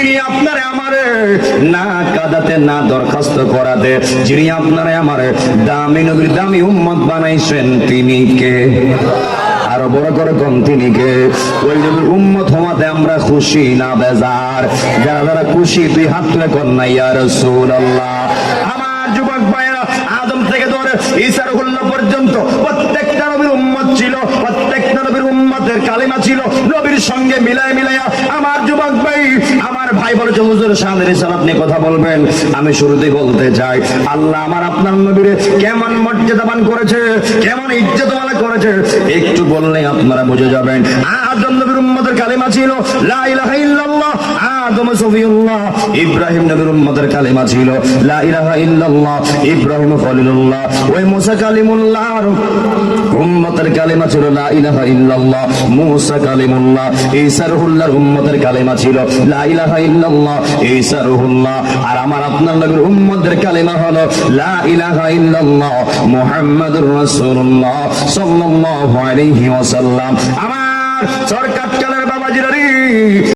যিনি আপনারে আমারে না কাদাতে না দরখাস্ত করাতে যিনি আপনারে আমারে দামি নবীর দামি উম্মত বানাইছেন তিনি কে? আরো বড় করে কোন তিনি কে? ওই নবীর উম্মত হওয়াতে আমরা খুশি না বেজার? যারা যারা খুশি তুই হাত তুলে কর না ইয়া রাসূলুল্লাহ। আমার যুবক ভাইরা, আদম থেকে ধরে ঈসা রুহুল্লাহ পর্যন্ত প্রত্যেকটা নবীর উম্মত ছিল, প্রত্যেকটা নবীর উম্মতের কালিমা ছিল নবীর সঙ্গে মিলায় মিলাইয়া। আমার যুবক ভাই, আমার ভাই বলছে হুজুর শানের রিসালাত নিয়ে কথা বলবেন। আমি শুরুতেই বলতে চাই, আল্লাহ আমার আপনার নবীরে কেমন মর্যাদাবান করেছে, কেমন ইজ্জতওয়ালা করেছে, একটু বললে আপনারা বুঝে যাবেন। আদম নবীর উম্মতের কালিমা ছিল লা ইলাহা ইল্লাল্লাহ, আদম সফিউল্লাহ। ইব্রাহিম নবীর উম্মতের কালিমা ছিল লা ইলাহা ইল্লাল্লাহ, ইব্রাহিম খলিলুল্লাহ। ওই মুসা কালিমুল্লাহর উম্মতের কালিমা ছিল লা ইলাহা ইল্লাল্লাহ, মুসা কালিমুল্লাহ। ঈসা রুহুল্লাহর উম্মতের কালিমা ছিল লা ইলাহা ইল্লাল্লাহ, ঈসা রুহুল্লাহ। আর আমার আপনার নবীর উম্মতের কালিমা হলো লা ইলাহা ইল্লাল্লাহ, মুহাম্মাদুর রাসূলুল্লাহ সাল্লাল্লাহু আলাইহি ওয়াসাল্লাম। আমার সরকার কালের বাবাজিরা রে,